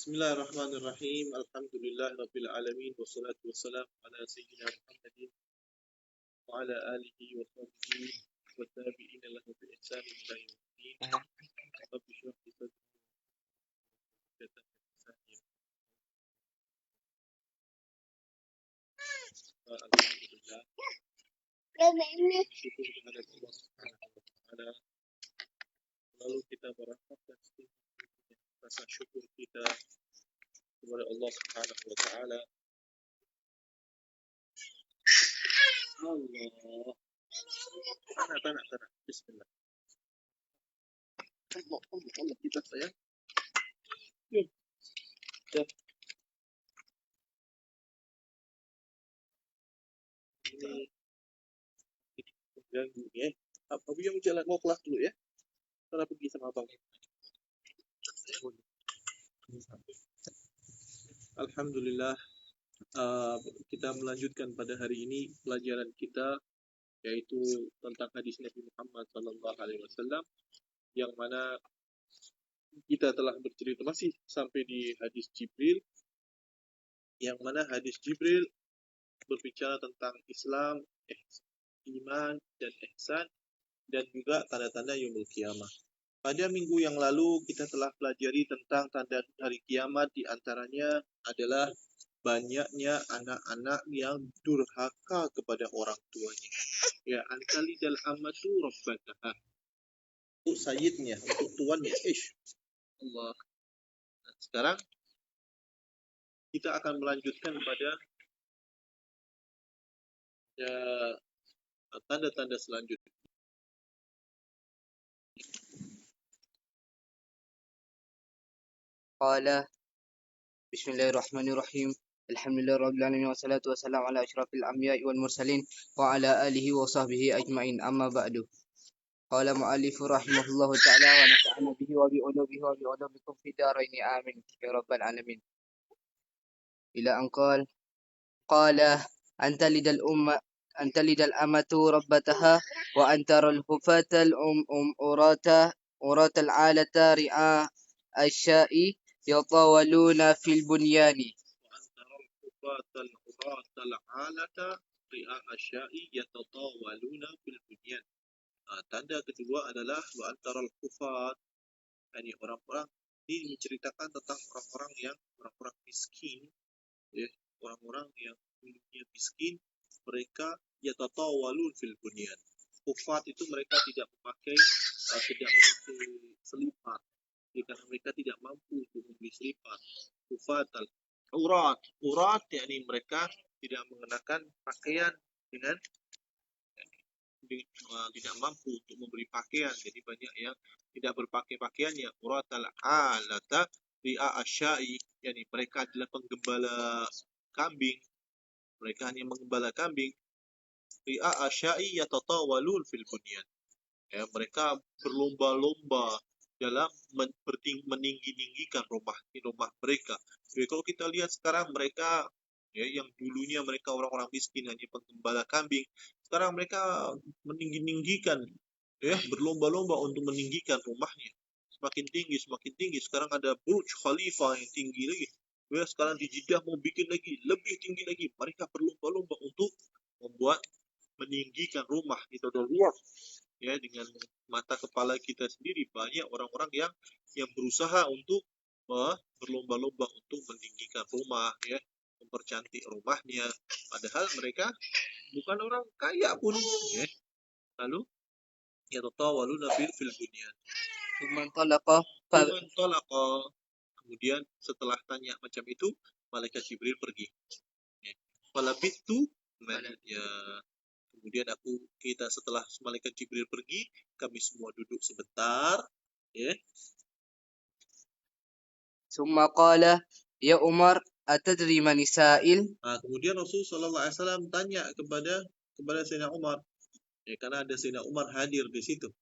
Bismillahirrahmanirrahim. Alhamdulillahirabbil alamin wassalatu wassalamu ala sayyidina Muhammadin wa ala alihi wa sahbihi wa tabi'ina lahu bi ihsan ila yaumiddin. Rabbi shrah li sadri wa yassir li amri. Alhamdulillah. Syukur kepada Allah Subhanahu wa taala. Lalu kita merapatkan rasa syukur kita kepada Allah Subhanahu wa taala. Allah. Tanah. Bismillah. Allah kita sayang. Yuk. Ya. Ini mengganggu ya. Abu yang jalan mau kelas dulu ya. Karena pergi sama abang. Alhamdulillah. Kita melanjutkan pada hari ini pelajaran kita, yaitu tentang hadis Nabi Muhammad SAW, yang mana kita telah bercerita masih sampai di hadis Jibril, yang mana hadis Jibril berbicara tentang Islam, iman dan ihsan, dan juga tanda-tanda yaumul kiamah. Pada minggu yang lalu kita telah pelajari tentang tanda hari kiamat, di antaranya adalah banyaknya anak-anak yang durhaka kepada orang tuanya. Ya, antalidal amatu rabbataha. Untuk sayyidnya, untuk tuannya. Allah. Nah, sekarang kita akan melanjutkan pada tanda-tanda selanjutnya. Qala Bismillahirrahmanirrahim. Alhamdulillahirabbil alamin wassalatu wassalamu ala asyrafil anbiya'i wal mursalin wa ala alihi wa sahbihi ajmain. Amma ba'du. Qala mu'allifu rahimahullahu ta'ala wa nafa'ana bihi wa bi ulubihi wa bi ulubikum fid dharain amin ya rabbal alamin. Ila an qala anta lidal amatu rabbataha wa antaral hufatal urata al'alata ri'a asya'i yatawaluna fil bunyani. وأن ترى الحفاة العراة العالة رئاء الشاء يتطاولون في البنيان. Tanda kedua adalah wa antaral hufat, yakni orang-orang ini menceritakan tentang orang-orang miskin, ya, orang-orang yang punya miskin, mereka yatatawalun fil bunyan. Hufat itu mereka tidak memakai selipat, karena mereka tidak mampu untuk membeli selipat. Hufatal urat yakni mereka tidak mengenakan pakaian dengan tidak mampu untuk memberi pakaian. Jadi banyak yang tidak berpakai pakaian, ya uratal alata ri'a asyai, yakni mereka adalah penggembala kambing. Mereka hanya menggembala kambing. Ri'a asyai yatatawalun fil bunyan. Ya, mereka berlomba-lomba dalam meninggi-ninggikan rumah mereka. Jadi kalau kita lihat sekarang mereka, ya, yang dulunya mereka orang-orang miskin hanya penggembala kambing, sekarang mereka meninggi-ninggikan, ya, berlomba-lomba untuk meninggikan rumahnya. Semakin tinggi. Sekarang ada Burj Khalifa yang tinggi lagi. Ya, sekarang di Jeddah mau bikin lagi lebih tinggi lagi. Mereka berlomba-lomba untuk meninggikan rumah. Itu udah lihat, ya, dengan mata kepala kita sendiri banyak orang-orang yang berusaha untuk berlomba-lomba untuk meninggikan rumah, ya, mempercantik rumahnya, padahal mereka bukan orang kaya pun, ya. Lalu yatatawaluna fil bunyan. Kemudian setelah tanya macam itu, malaikat Jibril pergi. Falabitu, ya. Kemudian kita setelah malaikat Jibril pergi, kami semua duduk sebentar, ya. Summa qala ya Umar atadri man sa'il. Kemudian Rasulullah SAW tanya kepada Sayyidina Umar, ya, karena ada Sayyidina Umar hadir di situ.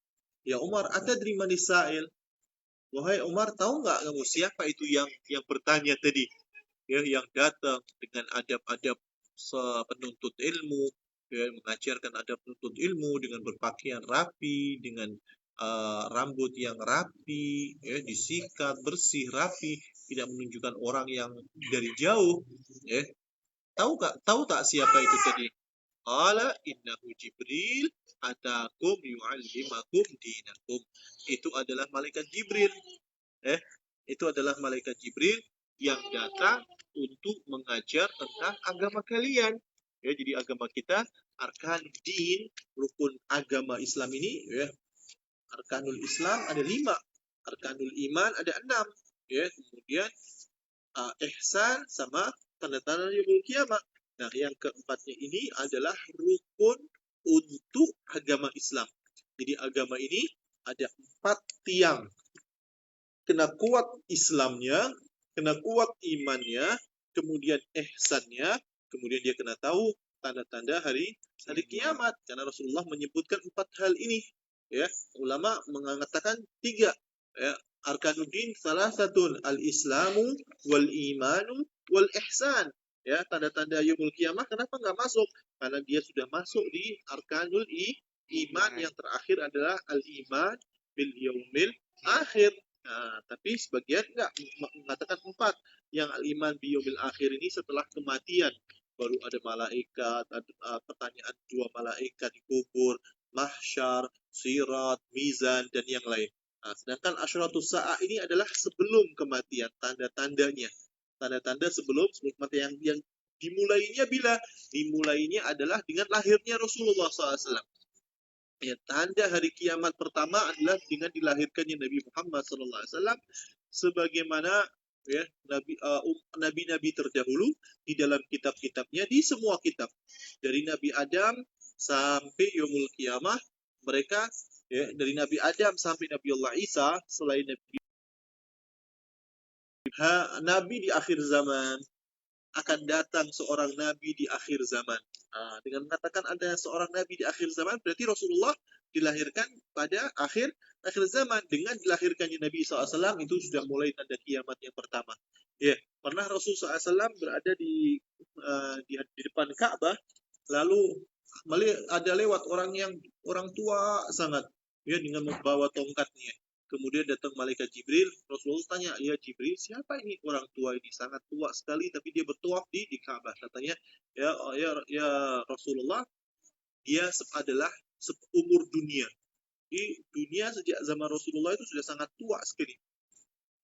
Ya Umar, atadri man sa'il? Wahai Umar, tahu nggak kamu siapa itu yang bertanya tadi? Ya, yang datang dengan adab-adab penuntut ilmu, ya, mengajarkan adab penuntut ilmu dengan berpakaian rapi, dengan rambut yang rapi, ya, disikat bersih rapi. tidak menunjukkan orang yang dari jauh. Ya. Tahu tak siapa itu tadi? Qala innahu Jibril atakum yu'allimakum dinakum. Itu adalah malaikat Jibril. Itu adalah malaikat Jibril yang datang untuk mengajar tentang agama kalian. Ya, jadi agama kita, arkan din, rukun agama Islam ini, ya, arkanul Islam ada 5, arkanul iman ada 6, ya, kemudian ihsan sama tanda-tanda yaumul kiamat. Nah, yang keempatnya ini adalah rukun untuk agama Islam. Jadi agama ini ada 4 tiang. Kena kuat Islamnya, kena kuat imannya, kemudian ihsannya, kemudian dia kena tahu tanda-tanda hari kiamat. Karena Rasulullah menyebutkan 4 hal ini. Ya, ulama mengatakan 3. Ya, arkanuddin salah satu al-islamu wal imanu wal ihsan. Ya, tanda-tanda yaumul kiamah kenapa nggak masuk? Karena dia sudah masuk di arkanul iman. Yang terakhir adalah al-iman bil yaumil akhir. Nah, tapi sebagian enggak mengatakan 4. Yang al-iman biyomil akhir ini setelah kematian. Baru ada malaikat, ada pertanyaan 2 malaikat di kubur, mahsyar, sirat, mizan, dan yang lain. Nah, sedangkan asyratus sa'ah ini adalah sebelum kematian, tanda-tandanya. Tanda-tanda sebelum kematian yang dimulainya bila? Dimulainya adalah dengan lahirnya Rasulullah SAW. Ya, tanda hari kiamat pertama adalah dengan dilahirkannya Nabi Muhammad SAW, sebagaimana ya nabi-nabi terdahulu di dalam kitab-kitabnya, di semua kitab dari Nabi Adam sampai yaumul kiamah, mereka ya, dari Nabi Adam sampai Nabi Allah Isa, selain Nabi di akhir zaman, akan datang seorang nabi di akhir zaman. Dengan mengatakan ada seorang nabi di akhir zaman, berarti Rasulullah dilahirkan pada akhir zaman. Dengan dilahirkannya Nabi SAW, itu sudah mulai tanda kiamat yang pertama. Ya, pernah Rasulullah SAW berada di depan Ka'bah, lalu ada lewat orang tua sangat, ya, dengan membawa tongkatnya. Kemudian datang malaikat Jibril. Rasulullah tanya, ya Jibril, siapa ini orang tua ini? Sangat tua sekali, tapi dia bertawaf di Ka'bah. Katanya, ya Rasulullah, dia adalah seumur dunia. Di dunia sejak zaman Rasulullah itu sudah sangat tua sekali.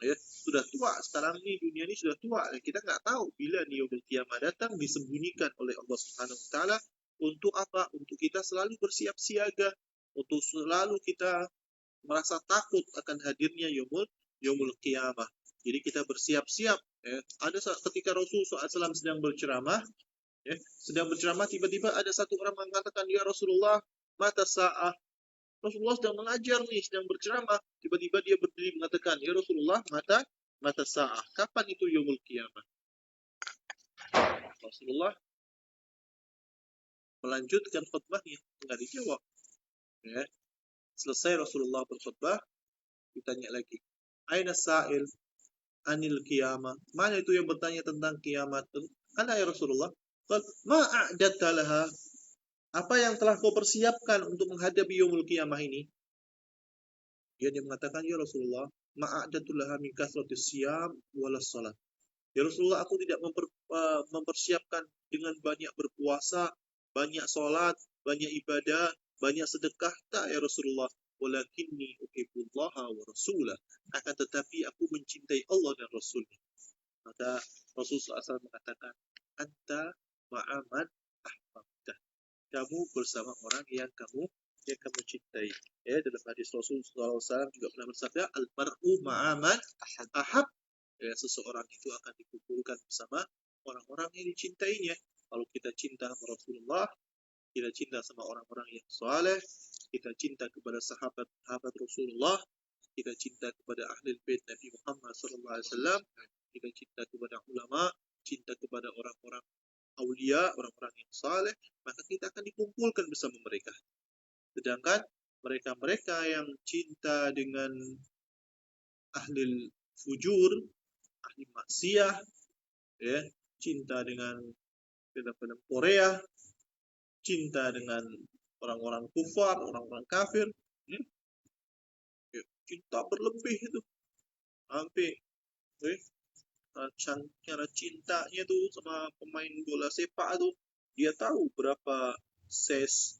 Ya, sudah tua. Sekarang ini dunia ini sudah tua. Kita nggak tahu bila yaumul kiamah datang, disembunyikan oleh Allah Subhanahu Wa Taala. Untuk apa? Untuk kita selalu bersiap siaga. Untuk selalu kita merasa takut akan hadirnya yaumul qiyamah. Jadi kita bersiap-siap. Ya. Ada ketika Rasulullah SAW sedang berceramah, tiba-tiba ada satu orang mengatakan, ya Rasulullah, mata sa'ah. Rasulullah sedang mengajar nih, sedang berceramah. Tiba-tiba dia berdiri mengatakan, ya Rasulullah, mata sa'ah. Kapan itu yaumul qiyamah? Rasulullah melanjutkan khutbahnya, enggak dijawab. Ya. Selesai Rasulullah berkhutbah, ditanya lagi, aina sa'il anil qiyamah? Mana itu yang bertanya tentang kiamat? Ana ya Rasulullah. Ma a'datta laha? Apa yang telah kau persiapkan untuk menghadapi yaumul qiyamah ini? Dia mengatakan, ya Rasulullah, ma a'dattu laha min kasratis siyam walas salat. Ya Rasulullah, aku tidak mempersiapkan dengan banyak berpuasa, banyak salat, banyak ibadah, banyak sedekah. Tak ya Rasulullah. Walakinni uhibbullaha wa rasulah. Akan tetapi aku mencintai Allah dan Rasulnya. Maka Rasulullah SAW mengatakan, anta ma'aman ahbabta. Kamu bersama orang yang kamu cintai. Ya, dalam hadis Rasulullah SAW juga pernah bersabda, al-mar'u ma'aman ahab. Ya, seseorang itu akan dikumpulkan bersama orang-orang yang dicintainya. Kalau kita cinta sama Rasulullah, kita cinta sama orang-orang yang saleh, kita cinta kepada sahabat Rasulullah, kita cinta kepada ahli bait Nabi Muhammad SAW, kita cinta kepada ulama, cinta kepada orang-orang aulia, orang-orang yang saleh, maka kita akan dikumpulkan bersama mereka. Sedangkan mereka-mereka yang cinta dengan ahli fujur, ahli maksiyah, ya, cinta dengan film-film Korea, cinta dengan orang-orang kufar, orang-orang kafir, cinta berlebih itu, sampai cara cintanya tuh sama pemain bola sepak tuh, dia tahu berapa size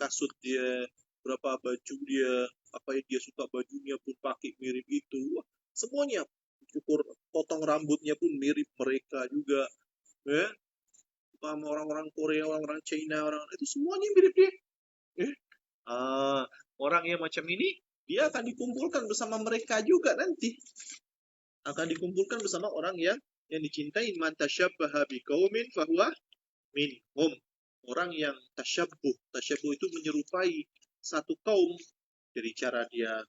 kasut dia, berapa baju dia, apa yang dia suka bajunya pun pakai mirip itu. Wah, semuanya cukur, potong rambutnya pun mirip mereka juga, ya. Sama orang-orang Korea, orang-orang China, orang itu semuanya mirip dia. Eh, orang yang macam ini dia akan dikumpulkan bersama mereka juga nanti. Akan dikumpulkan bersama orang yang dicintai. Man tasyabbaha biqaumin fahuwa minhum. Orang yang tasyabbuh. Tasyabbuh itu menyerupai satu kaum dari cara dia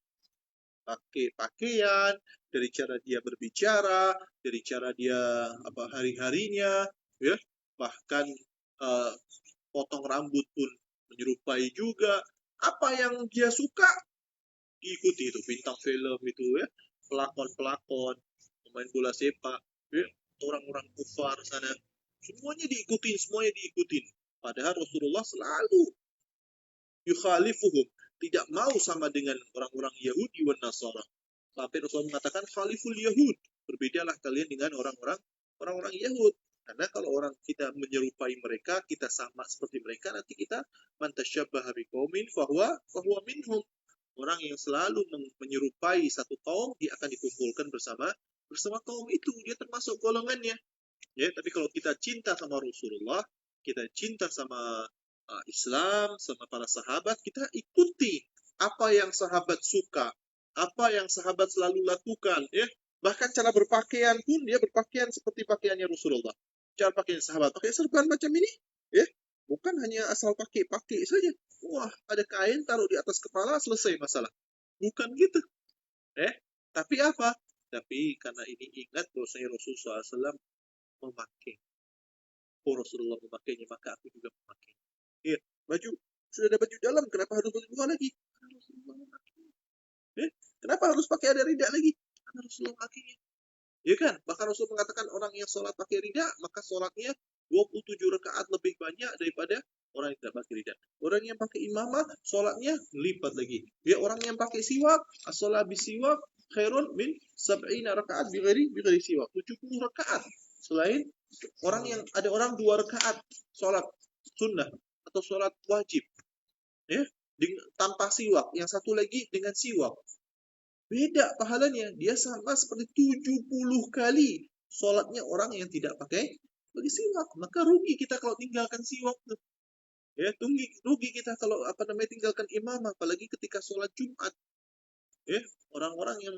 pakai pakaian, dari cara dia berbicara, dari cara dia hari-harinya, ya. Bahkan eh, potong rambut pun menyerupai juga. Apa yang dia suka diikuti itu, bintang film itu, ya, pelakon-pelakon, pemain bola sepak, ya, orang-orang kufar sana, semuanya diikutin. Padahal Rasulullah selalu yukhalifuhum, tidak mau sama dengan orang-orang Yahudi dan Nasara. Sampai Rasulullah mengatakan khaliful Yahud, berbedalah kalian dengan orang-orang Yahud. Karena kalau orang kita menyerupai mereka, kita sama seperti mereka, nanti kita man tasyabbaha biqaumin fahuwa minhum. Orang yang selalu menyerupai satu kaum, dia akan dikumpulkan bersama kaum itu, dia termasuk golongannya. Ya, tapi kalau kita cinta sama Rasulullah, kita cinta sama Islam, sama para sahabat, kita ikuti apa yang sahabat suka, apa yang sahabat selalu lakukan, ya. Bahkan cara berpakaian pun dia berpakaian seperti pakaiannya Rasulullah. Cara pakaian sahabat, pakai serban macam ini, ya. Bukan hanya asal pakai saja. Wah, ada kain taruh di atas kepala, selesai masalah. Bukan gitu. Tapi apa? Tapi karena ini ingat bahwasanya Rasulullah SAW memakai. Oh, Rasulullah memakainya, maka aku juga memakai. Iya, baju. Sudah ada baju dalam, kenapa harus baju luar lagi? Karena Rasulullah memakainya. Kenapa harus pakai ada rida lagi? Karena Rasulullah memakainya. Ya kan? Bahkan Rasul mengatakan orang yang sholat pakai rida, maka sholatnya 27 rakaat lebih banyak daripada orang yang tidak pakai rida. Orang yang pakai imamah, sholatnya lipat lagi. Ya, orang yang pakai siwak, as-sholat bisiwak khairun min sab'ina rakaat bighairi siwak. 70 rakaat. Selain ada orang 2 rakaat sholat sunnah atau sholat wajib, ya, tanpa siwak. Yang satu lagi dengan siwak. Beda pahalanya, dia sama seperti 70 kali sholatnya orang yang tidak pakai siwak. Maka rugi kita kalau tinggalkan siwak tuh. Ya, rugi kita kalau tinggalkan imam, apalagi ketika sholat Jumat. Ya, orang-orang yang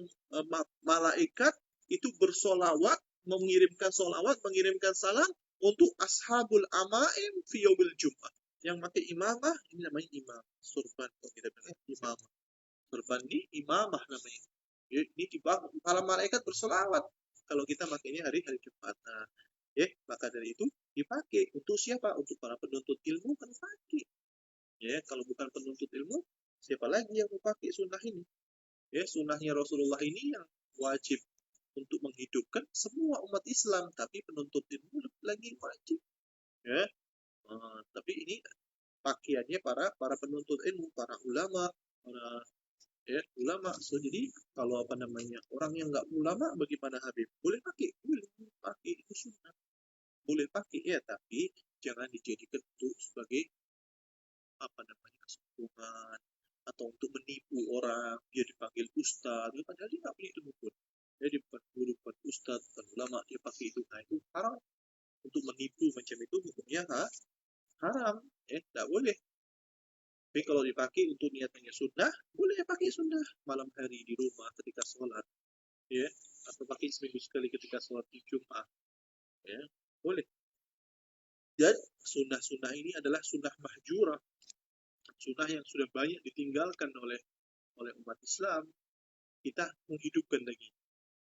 malaikat itu bersolawat, mengirimkan solawat, mengirimkan salam untuk ashabul amaim fi yaumil Jumat. Yang pakai imamah, ini namanya imam. Surban, kalau kita bilang imamah. Surban ini imamah namanya. Ini dibangun, para malaikat bersolawat kalau kita makainya hari-hari Jumat. Nah, maka dari itu dipakai untuk siapa? Untuk para penuntut ilmu kan pakai. Ya, kalau bukan penuntut ilmu, siapa lagi yang mau pakai sunnah ini? Ya, sunnahnya Rasulullah ini yang wajib untuk menghidupkan semua umat Islam, tapi penuntut ilmu lagi wajib. Ya, tapi ini pakaiannya para penuntut ilmu, para ulama, ulama. So, jadi kalau orang yang nggak ulama, bagaimana Habib? Boleh pakai itu sunnah, boleh pakai ya, tapi jangan dijadikan untuk sebagai kesombongan atau untuk menipu orang. Dia dipanggil ustaz, padahal dia nggak punya ilmu pun. Dia bukan guru, bukan ustaz, bukan ulama, dia pakai itu. Nah, itu haram. Untuk menipu macam itu hukumnya haram, tidak boleh. Tapi kalau dipakai untuk niatnya sunnah, boleh pakai sunnah malam hari di rumah ketika sholat, ya, atau pakai seminggu sekali ketika sholat di Jumat, ya, boleh. Dan sunnah-sunnah ini adalah sunnah mahjurah, sunnah yang sudah banyak ditinggalkan oleh umat Islam. Kita menghidupkan lagi.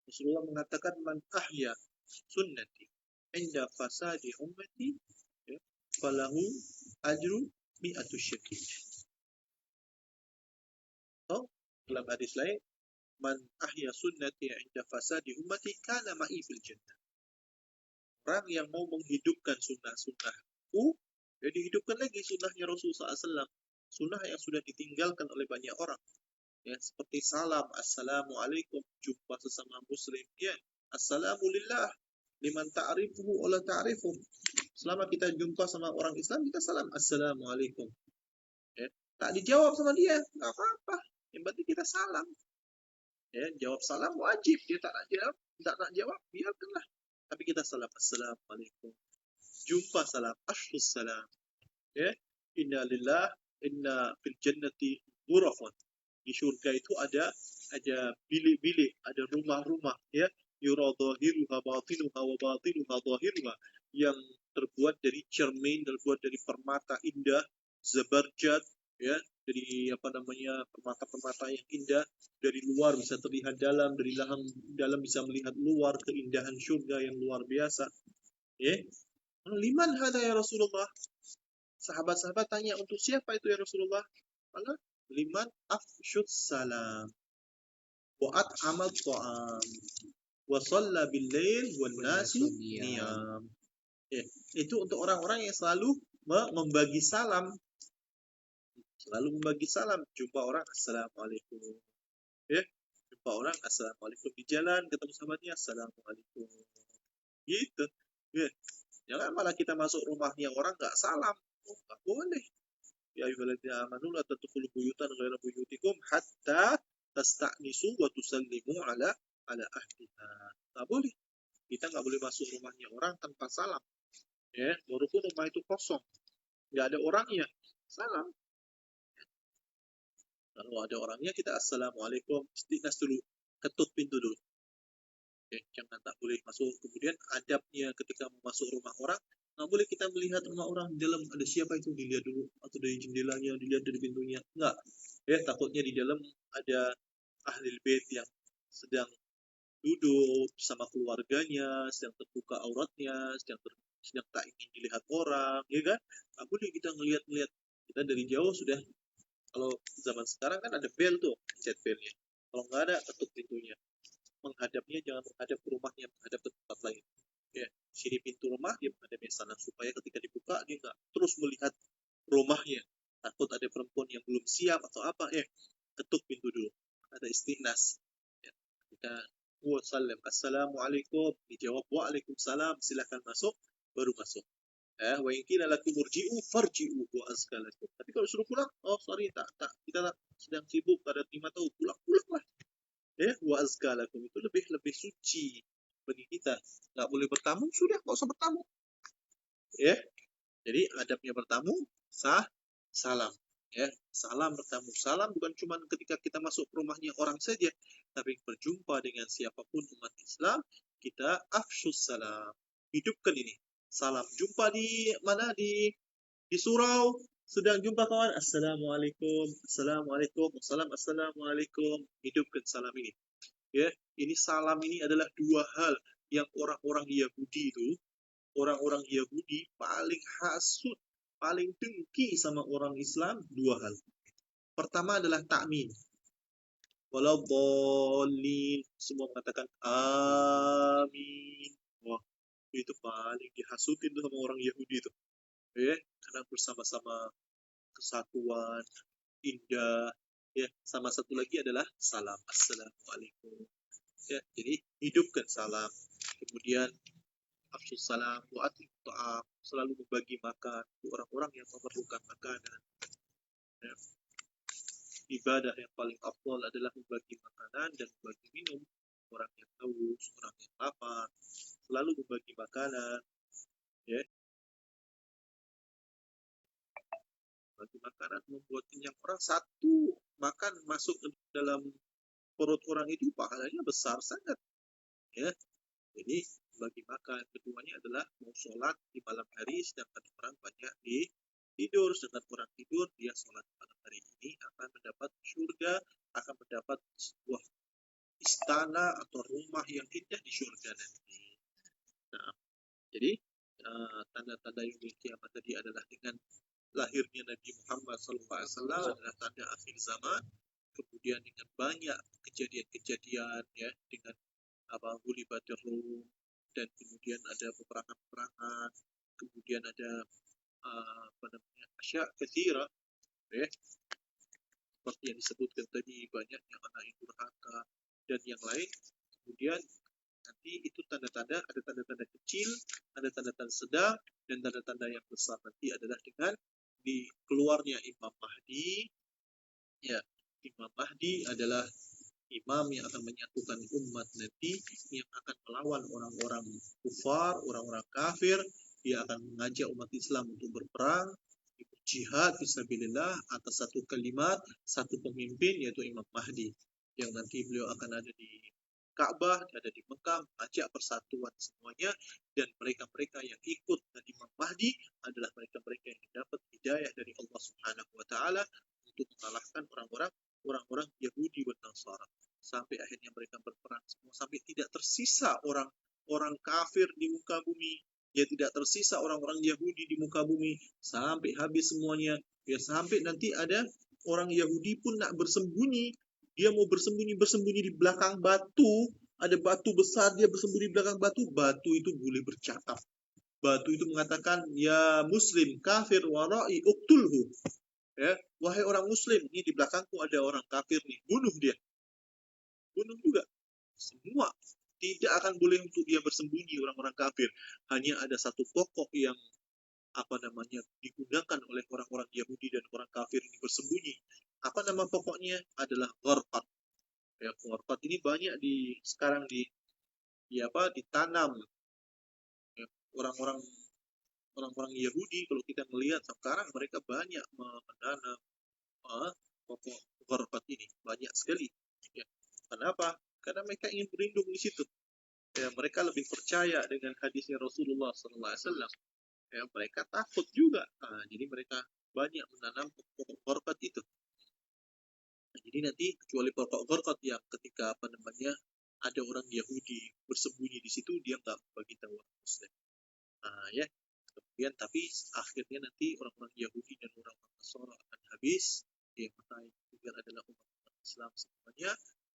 Rasulullah mengatakan man ahya sunnati inda fasadi ummati, ya, falahu ajru mi'atu syahid. Dalam hadis lain, man ahya sunnati inda fasadi ummati kana ma'i fil jannah. Orang yang mau menghidupkan sunnah-sunnahku, ya, dihidupkan lagi sunnahnya Rasulullah SAW. Sunnah yang sudah ditinggalkan oleh banyak orang. Ya, seperti salam, assalamualaikum, jumpa sesama muslim, ya, Assalamu lillah liman ta'rifuhu wa la ta'rifuh. Selama kita jumpa sama orang Islam, kita salam assalamualaikum. Ya. Tak dijawab sama dia, nggak apa-apa. Yang penting kita salam. Ya, jawab salam wajib. Dia tak nak jawab, biarkanlah. Tapi kita salam assalamualaikum. Jumpa salam, ashlus salam. Ya, inna lillah, inna fil jannati ghurafan. Di surga itu ada bilik-bilik, ada rumah-rumah, ya. Yura dhahiruha batinuha wa batinuha dhahiruha, yang terbuat dari cermin, terbuat dari permata indah, zabarjat, ya, dari permata-permata yang indah. Dari luar bisa terlihat dalam, dari dalam bisa melihat luar, keindahan surga yang luar biasa. Ya, liman hada ya Rasulullah? Sahabat-sahabat tanya, untuk siapa itu ya Rasulullah? Maka liman afsyud salam wa at'amal ta'am wa shalla bil lail wan nasu niyam. Ya, itu untuk orang-orang yang selalu membagi salam. Selalu membagi salam. Jumpa orang assalamualaikum. Ya, jumpa orang assalamualaikum di jalan, ketemu sahabatnya assalamualaikum. Gitu. Ya. Jangan malah kita masuk rumahnya orang nggak salam. Oh, nggak boleh. Ya ayyuhalladzina amanu la tadkhulu buyutan ghayra buyutikum hatta tasta'nisu wa tusallimu ala ahliha. Nggak boleh. Kita nggak boleh masuk rumahnya orang tanpa salam. Ya, walaupun rumah itu kosong, nggak ada orangnya, salam. Kalau ada orangnya kita assalamualaikum, istiqnas dulu, ketuk pintu dulu. Ya, jangan, tak boleh masuk. Kemudian adabnya ketika masuk rumah orang, nggak boleh kita melihat rumah orang di dalam ada siapa itu, dilihat dulu, atau dari jendelanya, dilihat dari pintunya, nggak. Ya, takutnya di dalam ada ahli bait yang sedang duduk sama keluarganya, sedang terbuka auratnya, sedang tak ingin dilihat orang, ya kan? Nggak boleh kita ngelihat-ngelihat. Kita dari jauh sudah, kalau zaman sekarang kan ada bel tuh, pencet belnya. Kalau nggak ada, ketuk pintunya. Menghadapnya jangan menghadap ke rumahnya, menghadap ke tempat lain. Ya, sini pintu rumah, dia menghadap ke sana, supaya ketika dibuka dia nggak terus melihat rumahnya. Takut ada perempuan yang belum siap atau apa, ketuk pintu dulu. Ada istighnas. Ya, kita assalamualaikum, dijawab waalaikumsalam, silahkan masuk, baru masuk. Wa in qila lakum murji'u farji'u wa azka lakum. Tapi kalau suruh pulang, oh sorry, kita sedang sibuk, pada terima tahu, pulanglah. Ya, wa azka lakum itu lebih suci bagi kita. Nggak boleh bertamu, sudah nggak usah bertamu. Ya, jadi adabnya bertamu salam. Ya, salam bertamu. Salam bukan cuma ketika kita masuk ke rumahnya orang saja, tapi berjumpa dengan siapapun umat Islam, kita afsyus salam. Hidupkan ini. Salam. Jumpa di mana? Di surau. Sedang jumpa kawan. Assalamualaikum. Assalamualaikum. Assalamualaikum. Hidupkan salam ini. Ya, ini salam ini adalah dua hal yang orang-orang Yahudi itu, orang-orang Yahudi paling hasut, paling dengki sama orang Islam, dua hal. Pertama adalah takmin. Walau bolin, semua mengatakan amin. Wah, itu paling dihasutin tuh sama orang Yahudi itu. Ya, karena bersama-sama kesatuan, indah. Ya, sama satu lagi adalah salam. Assalamualaikum. Ya, jadi hidupkan salam. Kemudian afsus salam wa ta'am, selalu membagi makan untuk orang-orang yang memerlukan makanan. Ya. Ibadah yang paling afdal adalah membagi makanan dan membagi minum. Orang yang haus, orang yang lapar, selalu membagi makanan. Ya. Bagi makanan membuat kenyang orang. Satu makan masuk ke dalam perut orang itu pahalanya besar sangat. Ya. Jadi bagi makan. Keduanya adalah mau sholat di malam hari, sedangkan orang banyak tidur. Sedangkan orang tidur, dia sholat malam hari ini akan mendapat surga, akan mendapat sebuah istana atau rumah yang indah di surga nanti. Nah, jadi tanda-tanda yang kiamat tadi adalah dengan lahirnya Nabi Muhammad SAW adalah tanda akhir zaman. Kemudian dengan banyak kejadian-kejadian, ya, dengan Ghulibatir Rum, dan kemudian ada peperangan-peperangan, kemudian ada asya katsira, ya, seperti yang disebutkan tadi, banyaknya anak yang durhaka dan yang lain. Kemudian Nanti itu tanda-tanda, ada tanda-tanda kecil, ada tanda-tanda sedang, dan tanda-tanda yang besar nanti adalah dengan di keluarnya Imam Mahdi. Ya, Imam Mahdi adalah imam yang akan menyatukan umat nanti, yang akan melawan orang-orang kufar, orang-orang kafir. Dia akan mengajak umat Islam untuk berperang, jihad fisabilillah atas satu kalimat, satu pemimpin, yaitu Imam Mahdi, yang nanti beliau akan ada di Ka'bah, ada di Mekah, mengajak persatuan semuanya, dan mereka-mereka yang ikut dengan Imam Mahdi adalah mereka-mereka yang dapat hidayah dari Allah Subhanahu wa taala untuk mengalahkan orang-orang Yahudi dan Nasara, sampai akhirnya mereka berperang semua, sampai tidak tersisa orang kafir di muka bumi, ya tidak tersisa orang-orang Yahudi di muka bumi, sampai habis semuanya. Ya sampai nanti ada orang Yahudi pun nak bersembunyi, dia mau bersembunyi di belakang batu, ada batu besar, dia bersembunyi di belakang batu, batu itu boleh bercakap. Batu itu mengatakan, ya muslim kafir warai uktulhu. Ya, wahai orang muslim, ini di belakangku ada orang kafir nih, bunuh dia. Bunuh juga. Semua tidak akan boleh untuk dia bersembunyi orang-orang kafir. Hanya ada satu pokok yang digunakan oleh orang-orang Yahudi dan orang kafir ini bersembunyi. Apa nama pokoknya? Adalah gharqad. Ya, gharqad ini banyak sekarang ditanam. Ya, orang-orang Yahudi, kalau kita melihat sekarang, mereka banyak menanam pokok gharqad ini, banyak sekali. Ya. Kenapa? Karena mereka ingin berlindung di situ. Ya, mereka lebih percaya dengan hadisnya Rasulullah SAW. Ya, mereka takut juga. Jadi mereka banyak menanam pokok gharqad itu. Jadi nanti kecuali pokok gharqad yang ketika ada orang Yahudi bersembunyi di situ, dia nggak bagi tahu orang Muslim. Ya. Kemudian tapi akhirnya nanti orang-orang Yahudi dan orang-orang Nasara akan habis. Yang kemudian adalah umat Islam semuanya.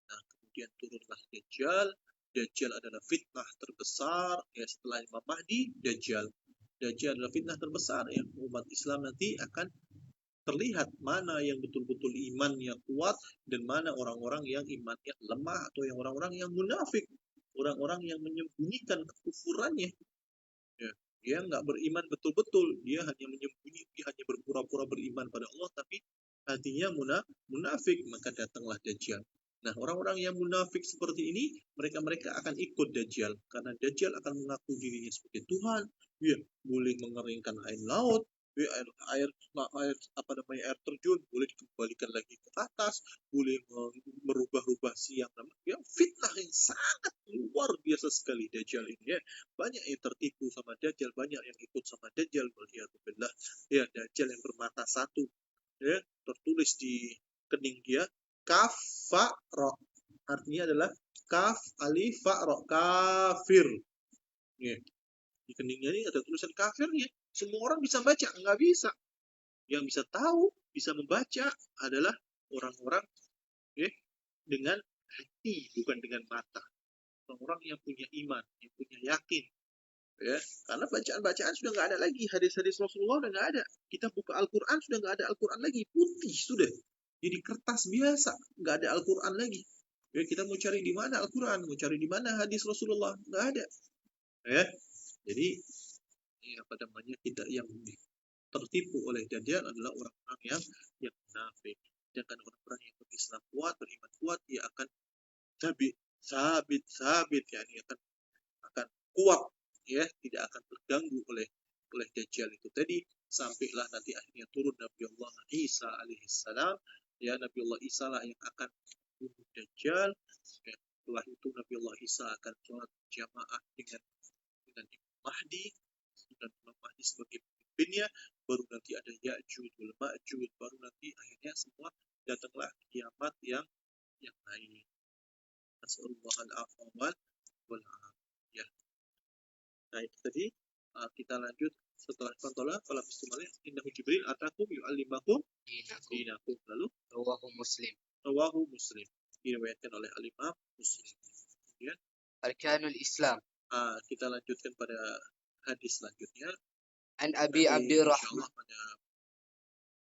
Nah, kemudian turunlah Dajjal. Dajjal adalah fitnah terbesar ya setelah Imam Mahdi. Dajjal adalah fitnah terbesar yang umat Islam nanti akan terlihat mana yang betul-betul imannya kuat dan mana orang-orang yang imannya lemah, atau yang orang-orang yang munafik, orang-orang yang menyembunyikan kekufurannya. Ya, dia nggak beriman betul-betul, dia hanya menyembunyi, dia hanya berpura-pura beriman pada Allah, tapi hatinya munafik. Maka datanglah Dajjal. Nah, orang-orang yang munafik seperti ini, mereka akan ikut Dajjal, karena Dajjal akan mengaku dirinya sebagai Tuhan. Dia boleh mengeringkan air laut, air terjun boleh dikembalikan lagi ke atas, boleh merubah-rubah siang. Ya, fitnah yang sangat luar biasa sekali Dajjal ini ya. Banyak yang tertipu sama Dajjal, banyak yang ikut sama Dajjal. Waliyadzubillah. Ya, Dajjal yang bermata satu, ya, tertulis di kening dia kaf fa ra, artinya adalah kaf alif fa ra, kafir. Ya. Di keningnya ini ada tulisan kafirnya. Semua orang bisa baca? Nggak bisa. Yang bisa tahu, bisa membaca adalah orang-orang ya, dengan hati, bukan dengan mata. Orang-orang yang punya iman, yang punya yakin. Ya, karena bacaan-bacaan sudah nggak ada lagi, hadis-hadis Rasulullah sudah nggak ada. Kita buka Al-Quran sudah nggak ada Al-Quran lagi, putih sudah. Jadi kertas biasa, nggak ada Al-Quran lagi. Ya, kita mau cari di mana Al-Quran, mau cari di mana hadis Rasulullah, nggak ada. Ya, jadi kita yang tertipu oleh Dajjal adalah orang-orang yang munafik. Sedangkan orang-orang yang berislam kuat, beriman kuat, dia akan sabit, yakni akan kuat, ya, tidak akan terganggu oleh Dajjal itu tadi, sampailah nanti akhirnya turun Nabi Allah Isa alaihissalam. Ya, Nabi Allah Isa lah yang akan membunuh Dajjal. Ya, setelah itu Nabi Allah Isa akan sholat jamaah dengan Imam Mahdi, dan Imam Mahdi sebagai pemimpinnya. Baru nanti ada Ya'juj wal Ma'juj, baru nanti akhirnya semua datanglah kiamat yang lain. Nasallallahu al-afwa wal afiyah. Nah, itu tadi kita lanjut setelah kontola kalau bismillah innahu Jibril atakum yu'allimakum dinakum. Lalu rawahu Muslim diriwayatkan oleh Al-Imam Muslim. Kemudian Arkanul Islam. Kita lanjutkan pada hadis selanjutnya. An Abi Abdurrahman. Pada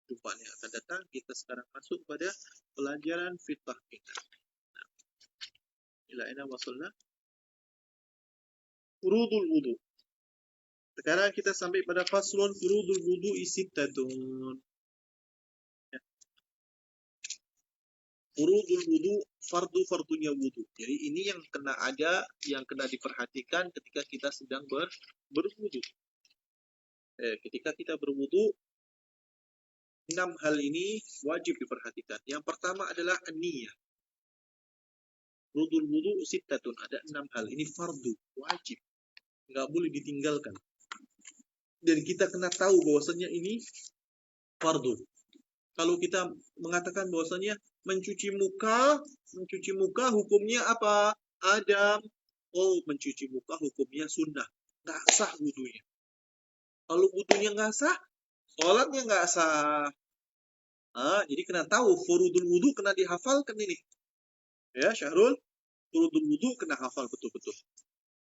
jumpa yang akan datang, kita sekarang masuk pada pelajaran fiqh kita. Ila ina wasalna? furudul wudu. Sekarang kita sampai pada faslun furudul wudu sittatun. Furudul wudu, fardu-fardunya wudu. Jadi ini yang kena diperhatikan ketika kita sedang berwudu. Ketika kita berwudu, 6 hal ini wajib diperhatikan. Yang pertama adalah niyah. Furudul wudu sittatun, ada 6 hal. Ini fardu, wajib. Nggak boleh ditinggalkan. Dan kita kena tahu bahwasanya ini fardu. Kalau kita mengatakan bahwasanya mencuci muka hukumnya apa? Adam. Oh, mencuci muka hukumnya sunnah. Nggak sah wudunya. Kalau wudunya nggak sah, sholatnya nggak sah. Jadi kena tahu furudul wudu kena dihafalkan ini. Ya, Syahrul, furudul wudu kena hafal betul-betul.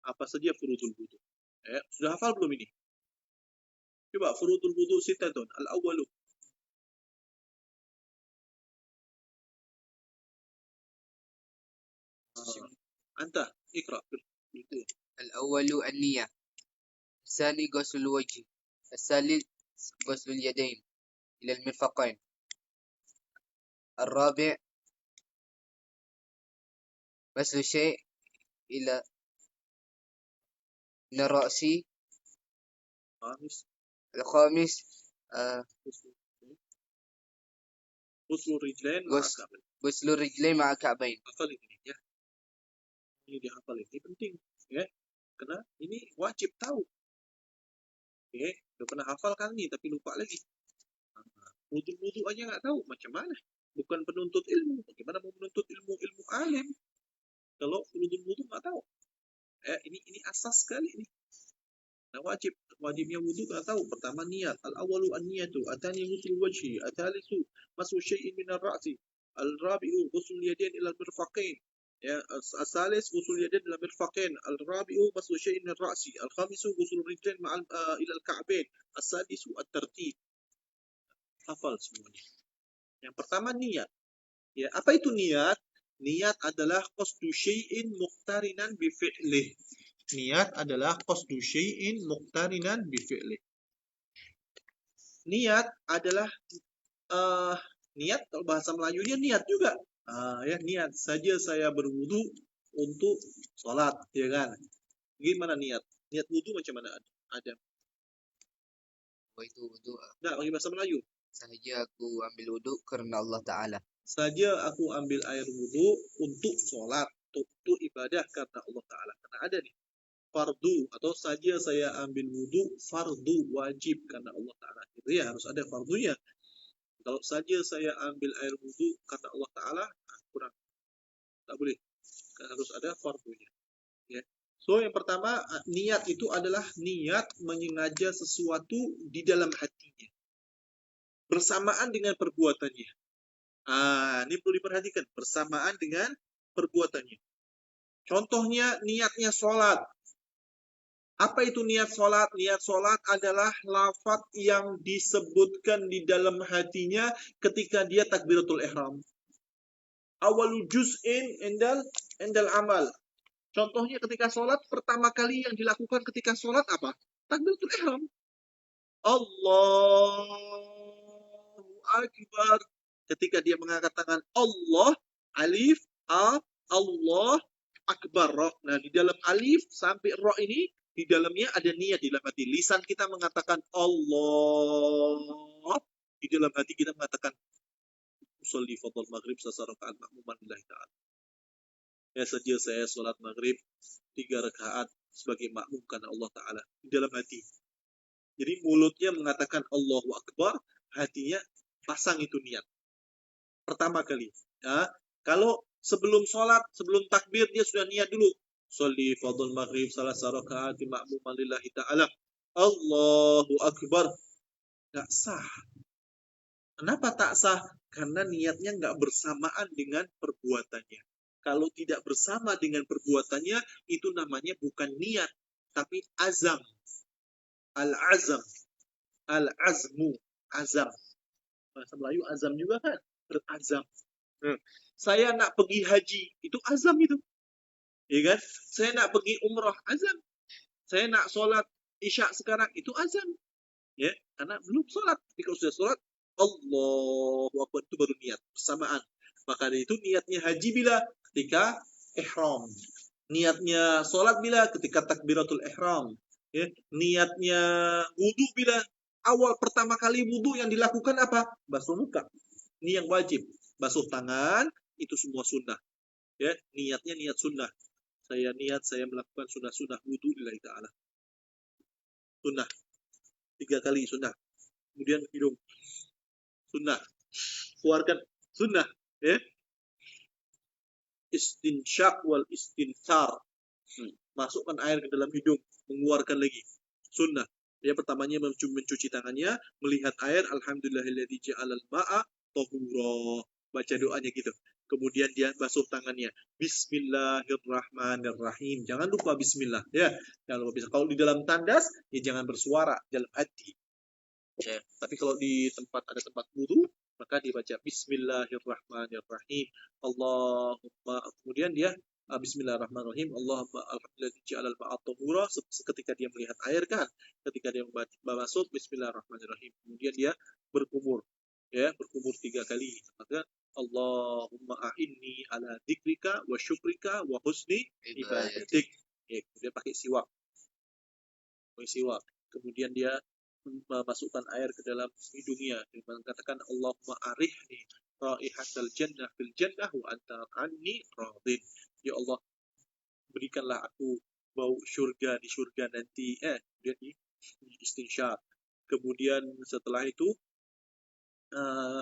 Apa saja furudul wudu? Sudah hafal belum ini? Coba furudul wudu sittatun. Al-awwalu. أنت اقرأ. الأول النية، الثاني غسل الوجه، الثالث غسل اليدين إلى المرفقين، الرابع غسل الشيء إلى من الرأس، الخامس غسل الرجلين مع الكعبين. غسل الرجلين مع الكعبين. Hafal ini ya. Ini dihafal, ini penting ya. Karena ini wajib tahu. Udah pernah hafal kan nih tapi lupa lagi. Wudu aja nggak tahu, macam mana? Bukan penuntut ilmu. Bagaimana mau menuntut ilmu alim kalau wudu nggak tahu? Ini asas sekali ini. Nah, wajibnya wudu nggak tahu. Pertama niat. Al-awwalu an-niyatu, atani ghusl wajhi, atalisu masu syai'in min ar-ra'si, al-rabi'u ghusl yadayn ila al-mirfaqain. Ya, asalis ghusl yadayn ila al-mirfaqain, al-rabi'u masu syai'in min ar-ra'si, al-khamisu ghusl rijlain ila al-ka'bain, as-sadisu at-tartib. Hafal semuanya. Yang pertama niat. Ya, apa itu niat? Niat adalah qasdu syai'in muqtarinan bi fi'lih. Niat adalah qasdu syai'in muqtarinan bi fi'lih. Niat adalah niat, kalau bahasa Melayunya niat juga. Ya, niat saja saya berwudu untuk sholat, ya kan? Gimana niat? Niat wudu macam mana ada? Itu wudu. Nah, bagi bahasa Melayu. Saja aku ambil wudu karena Allah Ta'ala. Saja aku ambil air wudu untuk sholat, untuk ibadah karena Allah Ta'ala. Karena ada nih, fardu, atau saja saya ambil wudu, fardu, wajib karena Allah Ta'ala. Itu ya, harus ada fardunya. Kalau saja saya ambil air wudu karena Allah Ta'ala, kurang. Tak boleh. Harus ada fardunya. Ya. So, yang pertama, niat itu adalah niat menyengaja sesuatu di dalam hatinya. Bersamaan dengan perbuatannya. Ini perlu diperhatikan. Bersamaan dengan perbuatannya. Contohnya, niatnya sholat. Apa itu niat sholat? Niat sholat adalah lafaz yang disebutkan di dalam hatinya ketika dia takbiratul ihram. Awalu juz'in endal amal. Contohnya ketika sholat, pertama kali yang dilakukan ketika sholat apa? Takbiratul ihram. Allahu Akbar. Ketika dia mengangkat tangan Allah, alif, a, Allah, akbar, ro. Nah, di dalam alif sampai ro ini, di dalamnya ada niat di dalam hati. Lisan kita mengatakan Allah. Di dalam hati kita mengatakan usolli fadl maghrib sasarakaat makmuman lillahi ta'ala. Ya, saja saya sholat maghrib 3 rakaat sebagai makmum karena Allah Ta'ala. Di dalam hati. Jadi mulutnya mengatakan Allahu Akbar, hatinya pasang itu niat. Pertama kali. Ya, kalau sebelum sholat, sebelum takbir, dia sudah niat dulu. Sholli fadl maghrib salah rakaat makmuman lillahi ta'ala. Allahu Akbar. Nggak sah. Kenapa tak sah? Karena niatnya nggak bersamaan dengan perbuatannya. Kalau tidak bersama dengan perbuatannya, itu namanya bukan niat, tapi azam. Al-azam. Al-azmu. Azam. Bahasa Melayu azam juga kan? Berazam. Saya nak pergi haji, itu azam itu. Ya kan? Saya nak pergi umrah, azam. saya nak sholat isya sekarang, itu azan. Ya, karena belum sholat. Tapi kalau sudah sholat, Allahu Akbar, itu baru niat bersamaan. Maka dari itu niatnya haji bila ketika ihram. Niatnya sholat bila ketika takbiratul ihram. Ya, niatnya wudu bila awal pertama kali wudu yang dilakukan apa? Basuh muka. Ini yang wajib. Basuh tangan itu semua sunnah. Ya, niatnya niat sunnah. Saya niat saya melakukan sunnah-sunnah wudu lillahi ta'ala. Sunnah. 3 kali sunnah. Kemudian hidung. Sunnah. Keluarkan sunnah. Ya. Istinsyak wal istinsar. Masukkan air ke dalam hidung. Mengeluarkan lagi. Sunnah. Ya, pertamanya mencuci tangannya. Melihat air. Alhamdulillahilladzi ja'alal ma'a tahura. Baca doanya gitu. Kemudian dia basuh tangannya. Bismillahirrahmanirrahim. Jangan lupa bismillah. Ya, jangan lupa bismillah. Kalau di dalam tandas, ya jangan bersuara dalam hati. Ya, tapi kalau di tempat ada tempat wudu, maka dibaca Bismillahirrahmanirrahim. Allahumma, kemudian dia Bismillahirrahmanirrahim. Allahumma alhamdulillah ja'alal ma'a tahura. Ketika dia melihat air kan, ketika dia masuk Bismillahirrahmanirrahim. Kemudian dia berkumur. Ya, berkumur 3 kali. Maka Allahumma a'inni ala dzikrika wa syukrika wa husni ibadatik. Ya, kemudian pakai siwak. Kemudian dia memasukkan air ke dalam hidungnya dan mengatakan Allahumma arihni raihatal jannah fil jannah wa anta anni radin. Ya Allah, berikanlah aku bau surga di surga nanti. Kemudian di istinsyak. Kemudian setelah itu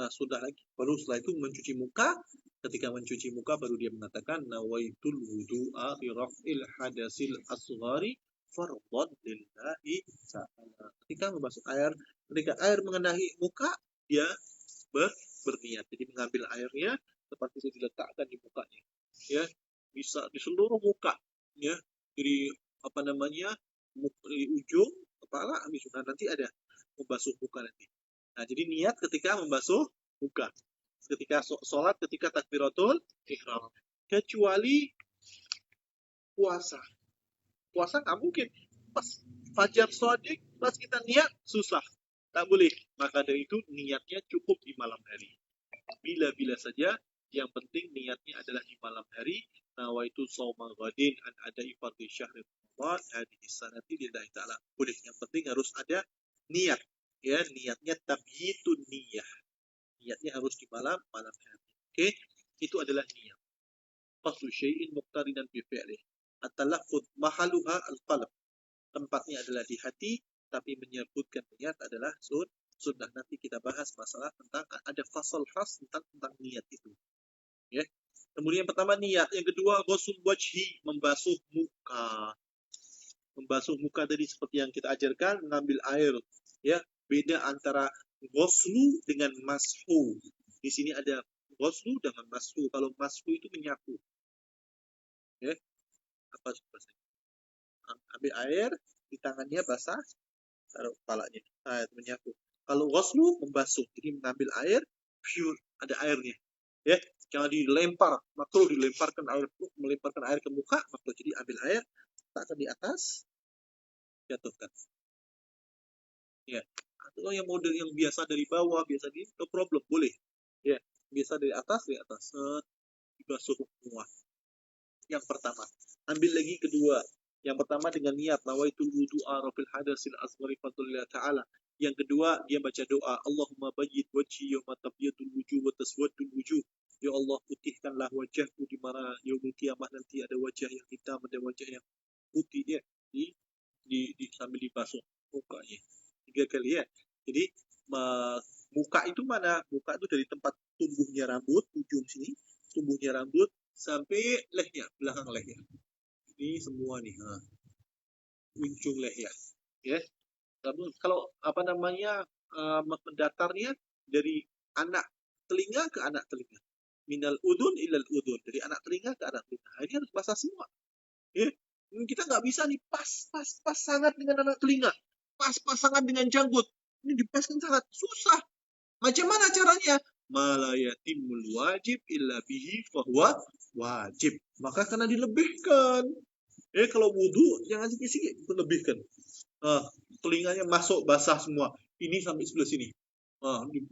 sudah lagi. Baru setelah itu mencuci muka. Ketika mencuci muka baru dia mengatakan nawaitul wudu'a fi raf'il hadasil asghari fardhan lillahi ta'ala. Ketika membasuh air, ketika air mengenai muka, dia berniat. Jadi mengambil airnya seperti itu diletakkan di mukanya. Ya, bisa di seluruh muka. Ya, dari di ujung kepala habis sudah nanti ada membasuh muka nanti. Nah, jadi niat ketika membasuh muka. Ketika sholat, ketika takbiratul ihram. Kecuali puasa. Puasa nggak mungkin. Pas fajar shadiq, pas kita niat, susah. Tak boleh. Maka dari itu niatnya cukup di malam hari. Bila-bila saja, yang penting niatnya adalah di malam hari. Nawaitu shauma ghadin an ada'i fardhi syahri Ramadan hadhihi sanati lillahi ta'ala. Boleh. Yang penting harus ada niat. Ya, niatnya tabyitun niyah. Niatnya harus di malam hari. Oke, itu adalah niat. Faslu syai'in muqtarinan bi fi'lih. At-talaffuz mahaluha al-qalb. Tempatnya adalah di hati, tapi menyebutkan niat adalah sunnah. Nanti kita bahas masalah tentang ada fasal khas tentang niat itu. Ya. Kemudian yang pertama niat, yang kedua ghusl wajhi, membasuh muka. Membasuh muka tadi seperti yang kita ajarkan, mengambil air, ya. Beda antara ghuslu dengan mashu. Di sini ada ghuslu dengan mashu. Kalau mashu itu menyapu. Ya. Apa bahasanya? Ambil air di tangannya basah, taruh kepalanya. Nah, itu menyapu. Kalau ghuslu membasuh. Jadi mengambil air pure, ada airnya. Ya, jangan dilempar. Makruh melemparkan air ke muka, makruh. Jadi ambil air, letakkan di atas, jatuhkan. Ya. Atau yang model yang biasa dari bawah, biasa di no problem, boleh. Ya, biasa dari atas, dibasuh semua. Yang pertama. Ambil lagi kedua. Yang pertama dengan niat nawaitul wudu'a rafil hadasil asghari fadlillah ta'ala. Yang kedua dia baca doa Allahumma bayyid wajhi yawma tabyadul wujuh wa taswaddul wujuh. Ya Allah, putihkanlah wajahku di mana yaumul kiamat nanti ada wajah yang hitam, ada wajah yang putih ya. Di sambil dibasuh mukanya. 3 kali ya. Jadi muka itu mana? Muka itu dari tempat tumbuhnya rambut, ujung sini, tumbuhnya rambut sampai leher, belakang leher. Ini semua nih, ujung leher. Ya. Kalau mendatarnya dari anak telinga ke anak telinga. Minal udun ilal udun. Dari anak telinga ke anak telinga. Ini harus basah semua. Ya. Kita nggak bisa nih pas sangat dengan anak telinga. Pas sangat dengan janggut. Ini dipaskan sangat susah. Macam mana caranya? Malayatimul wajib illa bihi fahuwa wajib. Maka karena dilebihkan. Kalau wudu jangan sikit-sikit berlebihkan. Telinganya masuk basah semua. Ini sampai sebelah sini.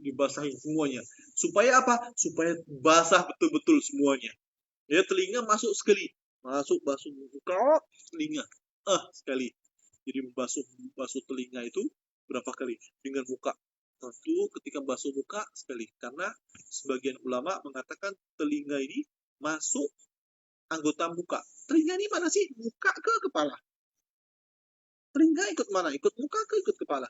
Dibasahin semuanya. Supaya apa? Supaya basah betul-betul semuanya. Telinga masuk sekali. Basuh muka, telinga. Sekali. Jadi basuh telinga itu berapa kali? Dengan muka. Satu, ketika basuh muka sekali. Karena sebagian ulama mengatakan telinga ini masuk anggota muka. Telinga ini mana sih? Muka ke kepala? Telinga ikut mana? Ikut muka ke ikut kepala?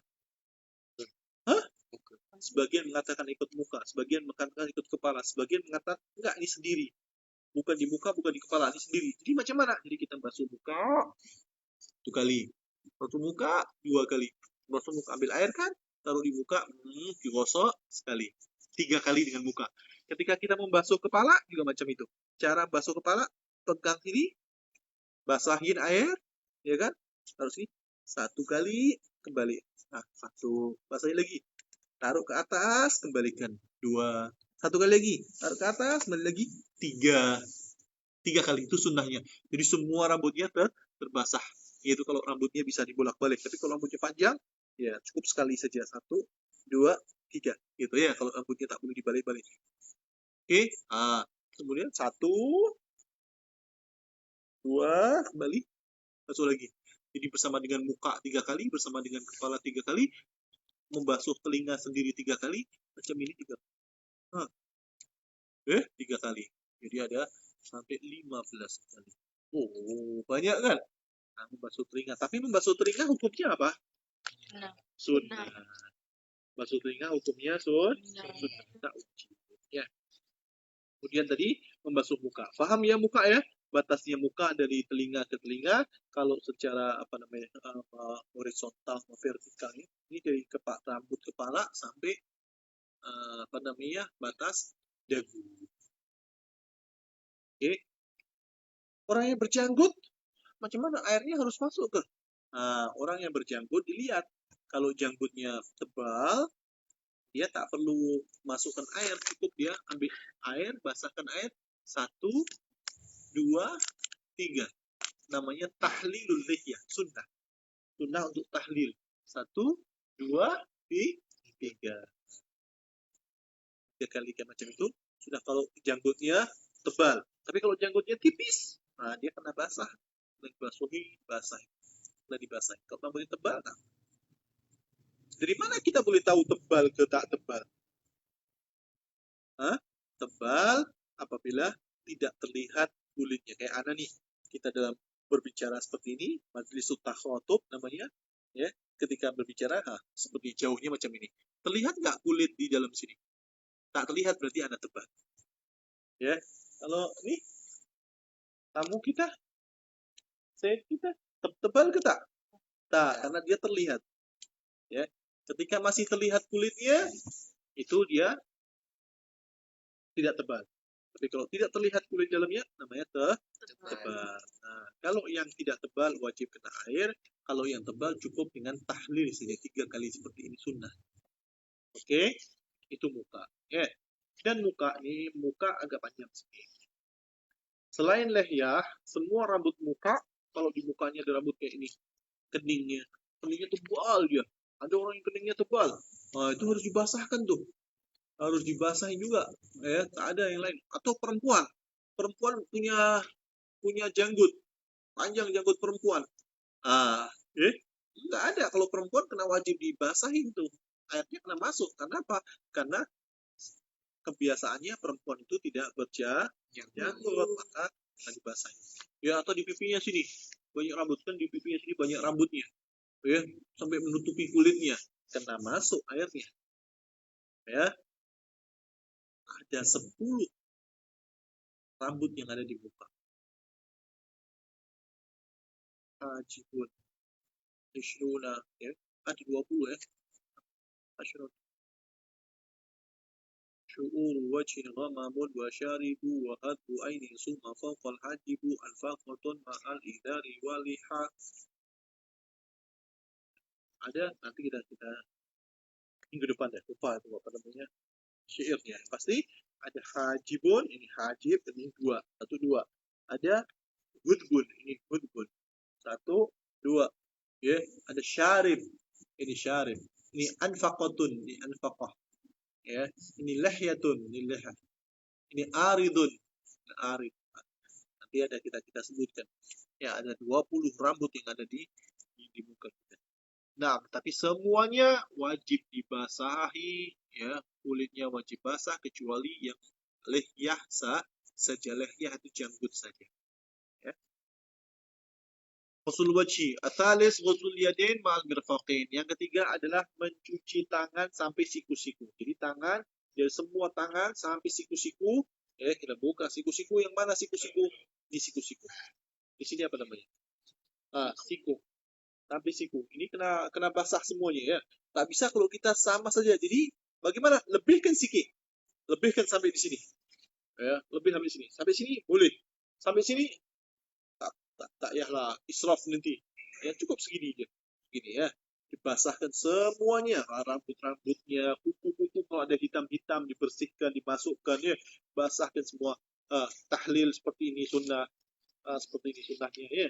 Sebagian mengatakan ikut muka, sebagian mengatakan ikut kepala, sebagian mengatakan enggak, ini sendiri. Bukan di muka, bukan di kepala, ini sendiri. Jadi macam mana? Jadi kita basuh muka 1 kali. Basuh muka 2 kali. Basuh muka, ambil air kan, taruh di muka, digosok sekali. 3 kali dengan muka. Ketika kita membasuh kepala juga macam itu. Cara basuh kepala, pegang sini, basahin air, ya kan? Taruh sini 1 kali, kembali. 1, basahin lagi. Taruh ke atas, kembalikan 2. 1 kali lagi, taruh ke atas, kembali lagi 3. 3 kali itu sunnahnya. Jadi semua rambutnya terbasah. Itu kalau rambutnya bisa dibolak-balik. Tapi kalau rambutnya panjang, ya cukup sekali saja. 1, 2, 3. Gitu ya, kalau rambutnya tak boleh dibalik-balik. Oke, kemudian 1, 2, kembali, basuh lagi. Jadi bersama dengan muka 3 kali, bersama dengan kepala 3 kali, membasuh telinga sendiri 3 kali, macam ini 3 kali. 3 kali. Jadi ada sampai 15 kali. Banyak kan? Membasuh telinga. Tapi membasuh telinga hukumnya apa? Sunnah. Basuh telinga hukumnya sunnah. Ya. Kemudian tadi membasuh muka. Paham ya muka ya? Batasnya muka dari telinga ke telinga. Kalau secara horizontal atau vertikal ini dari rambut kepala sampai batas dagu. Oke. Orang yang berjanggut, macam mana airnya harus masuk ke? Orang yang berjanggut dilihat. Kalau janggutnya tebal, dia tak perlu masukkan air, cukup dia ambil air, basahkan air 1, 2, 3. Namanya tahlilul lihyah, sunnah. Sunnah untuk tahlil. 1, 2, 3. 3 kali macam itu. Sudah kalau janggutnya tebal. Tapi kalau janggutnya tipis, dia kena basah. Dibasuhi, basahi. Dibasahi. Kalau rambutnya tebal, dari mana kita boleh tahu tebal ke tak tebal? Tebal apabila tidak terlihat kulitnya. Kayak ana nih, kita dalam berbicara seperti ini, majlis takhatub namanya, ya. Ketika berbicara, seperti jauhnya macam ini. Terlihat nggak kulit di dalam sini? Tak terlihat, berarti ana tebal. Ya, kalau ini tamu kita, saya kita tebal ke tak? Tak, karena dia terlihat. Ya, ketika masih terlihat kulitnya, itu dia tidak tebal. Tapi kalau tidak terlihat kulit dalamnya, namanya tebal. Kalau yang tidak tebal wajib kena air. Kalau yang tebal cukup dengan tahlil saja 3 kali seperti ini sunnah. Oke, itu muka. Dan muka agak panjang sedikit. Selain lehyah, semua rambut muka, kalau di mukanya ada rambut kayak ini, keningnya tebal dia. Ada orang yang keningnya tebal. Itu harus dibasahkan tuh. Harus dibasahin juga, tak ada yang lain. Atau perempuan punya janggut panjang, janggut perempuan, nggak ada. Kalau perempuan kena wajib dibasahin tuh, airnya kena masuk. Karena apa? Karena kebiasaannya perempuan itu tidak berjanggut, maka kena dibasahin. Atau di pipinya sini banyak rambut, kan di pipinya sini banyak rambutnya, sampai menutupi kulitnya, kena masuk airnya. Ada 10 rambut yang ada di muka. Hajibun Ishruna, ada 20 Ashrun. Syu'ur wajhin ghamamun wa syaribu wa hadbu ainin summa fawqal hajibu al-faqatun ma'al idari waliha. Ada, nanti kita minggu depan lupa itu apa namanya syairnya. Pasti ada hajibun, ini hajib, ini 2. Ada hudbun, ini hudbun. 1, 2. Ya, ada syarib. Ini syarib. Ini anfaqatun, ini anfaqah. Ya, ini lahyatun, ini lahyah. Ini aridun, ini arid. Nanti ada kita sebutkan. Ya, ada 20 rambut yang ada di muka kita. Nah, tapi semuanya wajib dibasahi, ya, kulitnya wajib basah kecuali yang lihyah saja, lihyah itu janggut saja. Ya. Ghusl wajhi, atalis ghusl yadain ma'al mirfaqain. Yang ketiga adalah mencuci tangan sampai siku-siku. Jadi tangan, ya semua tangan sampai siku-siku. Ya, kita buka siku-siku. Yang mana siku-siku? Di siku-siku. Di sini apa namanya? Siku. Sampai siku. Ini kena basah semuanya ya. Tak bisa kalau kita sama saja. Jadi bagaimana? Lebihkan sikit. Lebihkan sampai di sini. Ya, lebih sampai sini. Sampai sini boleh. Sampai sini tak yahlah israf nanti. Ya cukup segini aja. Segini ya. Dibasahkan semuanya, rambut-rambutnya, kuku-kuku kalau ada hitam-hitam dibersihkan, dimasukkan ya, basahkan semua. Tahlil seperti ini sunnah, seperti ini sunnahnya ya.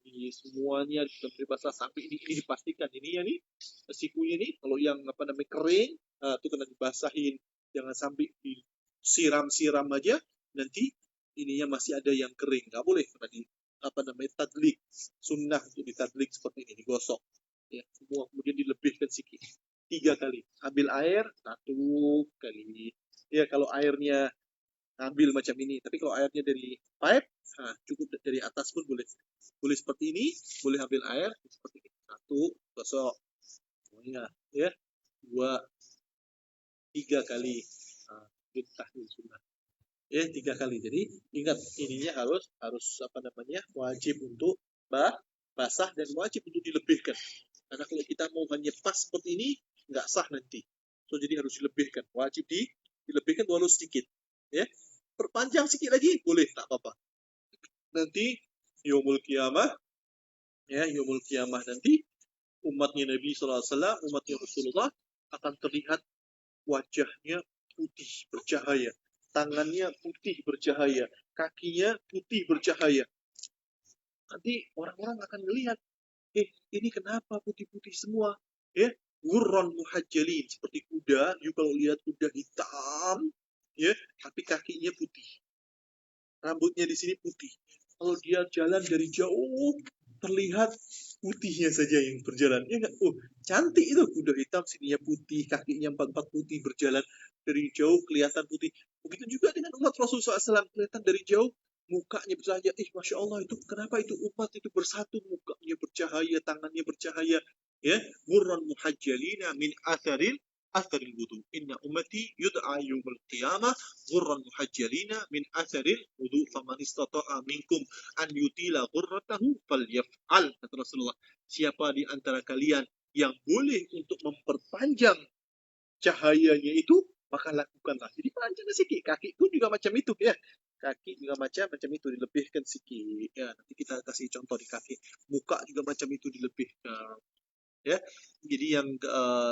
Ini semuanya diberi basah sampai ini dipastikan ini ya nih sikunya nih kalau yang apa namanya kering itu kena dibasahin, jangan sampai disiram-siram aja nanti ininya masih ada yang kering, nggak boleh kena di apa namanya tadlik, sunnah untuk ditadlik seperti ini, digosok ya semua, kemudian dilebihkan sikit 3 kali, ambil air 1 kali ya kalau airnya ambil macam ini, tapi kalau airnya dari pipe cukup dari atas pun boleh, boleh seperti ini, boleh ambil air seperti ini, 1 gosok semuanya ya, 2 3 kali tahlil sunnah ya 3 kali. Jadi ingat ininya harus apa namanya wajib untuk basah dan wajib untuk dilebihkan, karena kalau kita mau hanya pas seperti ini nggak sah nanti, so jadi harus dilebihkan, wajib dilebihkan walau sedikit ya, perpanjang sedikit lagi boleh tak apa-apa, nanti yaumul kiamah ya, yaumul kiamah nanti umatnya Nabi SAW, umatnya Rasulullah akan terlihat wajahnya putih bercahaya, tangannya putih bercahaya, kakinya putih bercahaya. Nanti orang-orang akan melihat, ini kenapa putih-putih semua? Ya, gurron muhajjalin, seperti kuda. You kalau lihat kuda hitam, ya, tapi kakinya putih. Rambutnya di sini putih. Kalau dia jalan dari jauh, terlihat putihnya saja yang berjalan. Ya enggak? Cantik itu kuda hitam, sininya putih, kakinya 4 putih berjalan dari jauh kelihatan putih. Begitu juga dengan umat Rasulullah SAW, kelihatan dari jauh mukanya bercahaya. Masya Allah, itu kenapa itu umat itu bersatu, mukanya bercahaya, tangannya bercahaya. Ya, murran muhajjalina min atharil wudu. Inna ummati yud'a yawmal qiyamah ghurran muhajjalina min atharil wudu faman istata'a minkum an yutila ghurratahu falyaf'al, kata Rasulullah. Siapa di antara kalian yang boleh untuk memperpanjang cahayanya itu, maka lakukanlah. Jadi panjang sedikit, kaki pun juga macam itu ya. Kaki juga macam itu, dilebihkan sedikit. Ya, nanti kita kasih contoh di kaki. Muka juga macam itu dilebihkan. Ya, jadi yang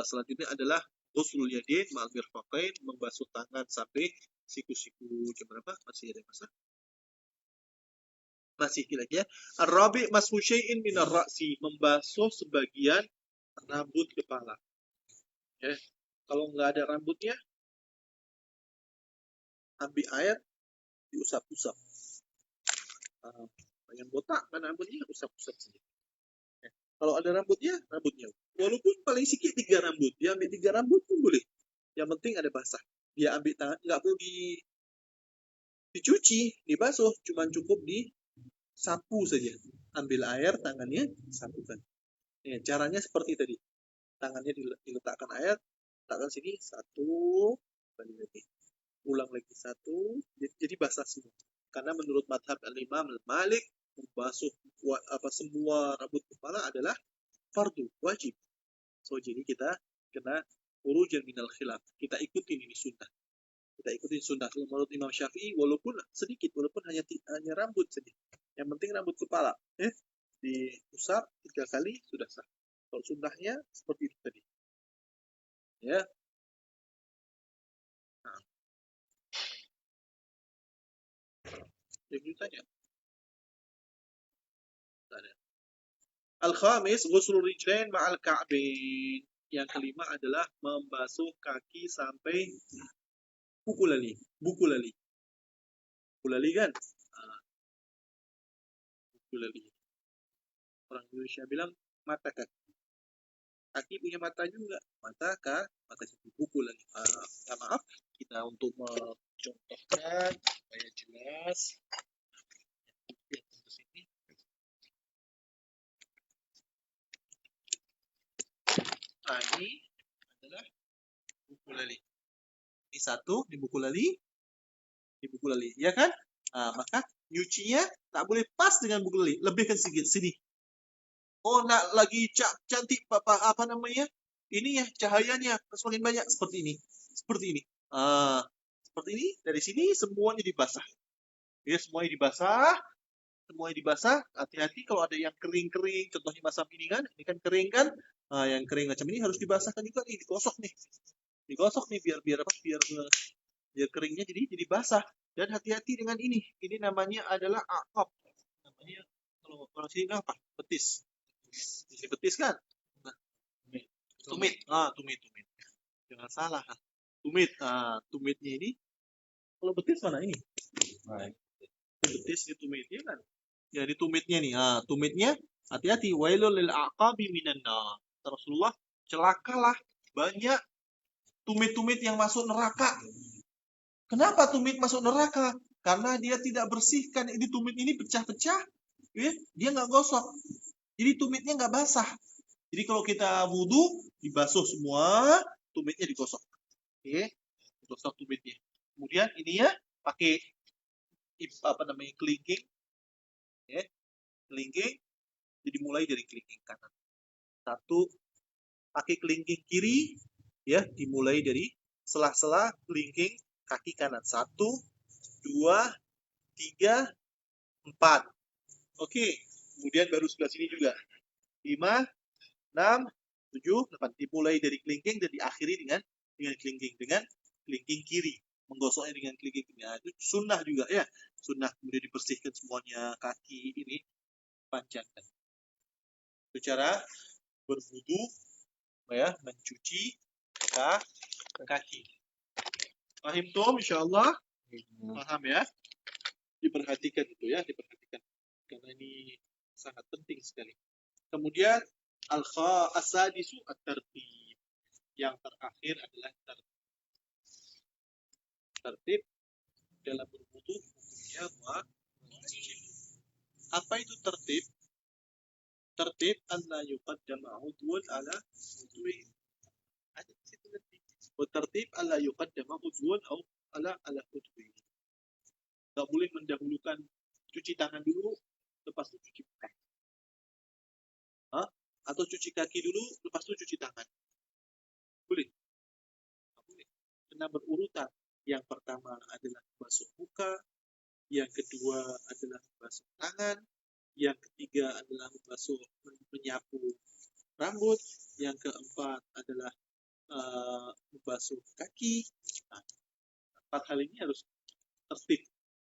selanjutnya adalah ghuslul yadain ma'al mirfaqain, membasuh tangan sampai siku-siku. Jam berapa? Masih ada masa? Masih lagi ya. Ar-rabi mashu syai'in min ar-ra'si, membasuh sebagian rambut kepala. Ya. Kalau nggak ada rambutnya, ambil air, diusap-usap. Yang botak mana rambutnya, usap-usap saja. Ya. Kalau ada rambutnya. Walaupun paling sedikit 3 rambut, dia ambil 3 rambut pun boleh. Yang penting ada basah. Dia ambil tangan, nggak perlu dicuci, dibasuh, cuma cukup disapu saja. Ambil air, tangannya sapukan. Ya, caranya seperti tadi. Tangannya diletakkan air, letakkan sini 1 kali lagi. Ulang lagi 1, jadi basah semua. Karena menurut madhab al-Imam Malik, membasuh semua rambut kepala adalah fardu, wajib. So jadi kita kena urujan minal khilaf. Kita ikutin ini sunnah. Kita ikutin sunnah. Menurut Imam Syafi'i, walaupun sedikit, walaupun hanya rambut saja. Yang penting rambut kepala. Diusap 3 kali sudah sah. Kalau sunnahnya seperti itu tadi. Ya. Nah. Yang ditanya. Ada. Al-khamis, ghuslur rijlain ma'al ka'bain. Yang kelima adalah membasuh kaki sampai buku lali. Buku lali. Buku lali kan? Buku lali. Orang Indonesia bilang mata kaki. Kaki punya mata juga. Mata kaki. Buku lali. Maaf, kita untuk mencontohkan supaya jelas. Ini adalah buku lali. Ini satu di buku lali. Di buku lali, ya kan? Maka nyucinya tak boleh pas dengan buku lali. Lebihkan sedikit sini. Oh, nak lagi cantik apa namanya? Ini ya cahayanya semakin banyak seperti ini. Seperti ini. Seperti ini. Dari sini semuanya dibasah. Ya, semuanya dibasah. Semuanya dibasah. Hati-hati kalau ada yang kering-kering. Contohnya macam ini kan. Ini kan kering kan. Yang kering macam ini harus dibasahkan juga nih. Digosok nih. Digosok nih biar keringnya jadi basah. Dan hati-hati dengan ini. Ini namanya adalah aqab. Namanya kalau sini apa? Betis. Ini betis kan? Nah, tumit. Tumit. Jangan salah. Tumit. Tumitnya ini. Kalau betis mana ini? Betis ini tumit ya kan? Ya, di tumitnya nih. Tumitnya hati-hati. Wailul lil aqabi minan nar. Rasulullah, celakalah banyak tumit-tumit yang masuk neraka. Kenapa tumit masuk neraka? Karena dia tidak bersihkan. Ini tumit ini pecah-pecah. Ya, dia nggak gosok. Jadi tumitnya nggak basah. Jadi kalau kita wudhu, dibasuh semua, tumitnya digosok. Oke, digosok tumitnya. Kemudian ini ya, pakai kelingking. Ya, kelingking. Jadi mulai dari kelingking kanan. Satu, pakai kelingking kiri. Ya, dimulai dari sela-sela kelingking kaki kanan. 1, 2, 3, 4. Oke, kemudian baru sebelah sini juga. 5, 6, 7, 8. Dimulai dari kelingking dan diakhiri dengan kelingking. Dengan kelingking kiri. Menggosoknya dengan kelingking kiri. Nah, itu sunnah juga ya. Sunnah. Kemudian dibersihkan semuanya kaki ini. Panjangkan. Itu cara berwudu ya, mencuci kaki. Paham tuh, insyaallah. Paham ya? Diperhatikan itu ya, diperhatikan. Karena ini sangat penting sekali. Kemudian as-sadisu at-tartib. Yang terakhir adalah tertib dalam berwudu, hukumnya wajib. Apa itu tertib? Tertib alla yuqaddama udwun ala udwi. Ada di situ nanti. Tertib alla yuqaddama udwun ala udwi. Enggak boleh mendahulukan cuci tangan dulu, lepas itu cuci kaki. Atau cuci kaki dulu, lepas itu cuci tangan. Boleh? Boleh. Karena berurutan. Yang pertama adalah basuh muka, yang kedua adalah basuh tangan, yang ketiga adalah menyapu rambut, yang keempat adalah membasuh kaki. Nah, 4 hal ini harus tertib.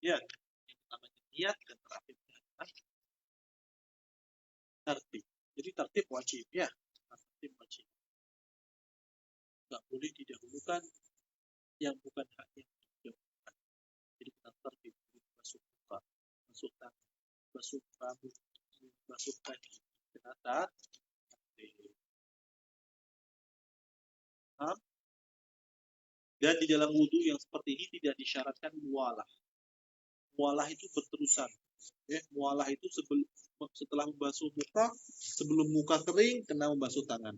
Ya, yang pertamanya niat dan terakhirnya adalah tertib. Jadi tertib wajib ya. Tertib wajib. Nggak boleh didahulukan yang bukan haknya didahulukan. Jadi kita tertib. Basuh muka, basuh tangan, basuh rambut, basuh kaki. Kenapa? Dan di dalam wudhu yang seperti ini tidak disyaratkan mualah. Mualah itu berterusan. Ya, mualah itu setelah membasuh muka, sebelum muka kering, kena membasuh tangan.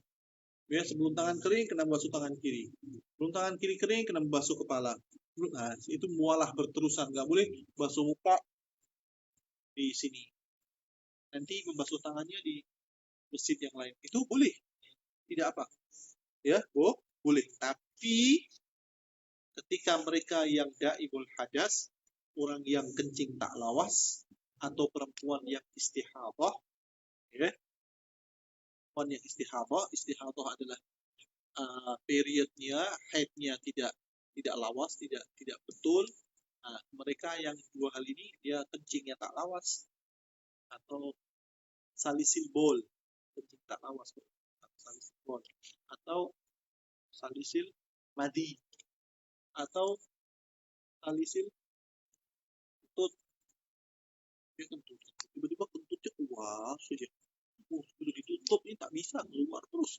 Ya, sebelum tangan kering, kena membasuh tangan kiri. Sebelum tangan kiri kering, kena membasuh kepala. Nah, itu mualah berterusan. Nggak boleh basuh muka di sini. Nanti membasuh tangannya di masjid yang lain. Itu boleh. Tidak apa. Ya, boleh. Tapi ketika mereka yang daibul hadas, orang yang kencing tak lawas, atau perempuan yang istihadhah, ya, perempuan yang istihadhah adalah periodnya, haidnya tidak lawas, tidak betul. Nah, mereka yang dua hal ini, dia kencingnya tak lawas, atau salisil bol, kencing tak lawas, salisil bol, atau salisil madi, atau salisil kentut. Dia kentut, tiba-tiba kentutnya keluar saja. Sudah ditutup, ini tak bisa keluar terus.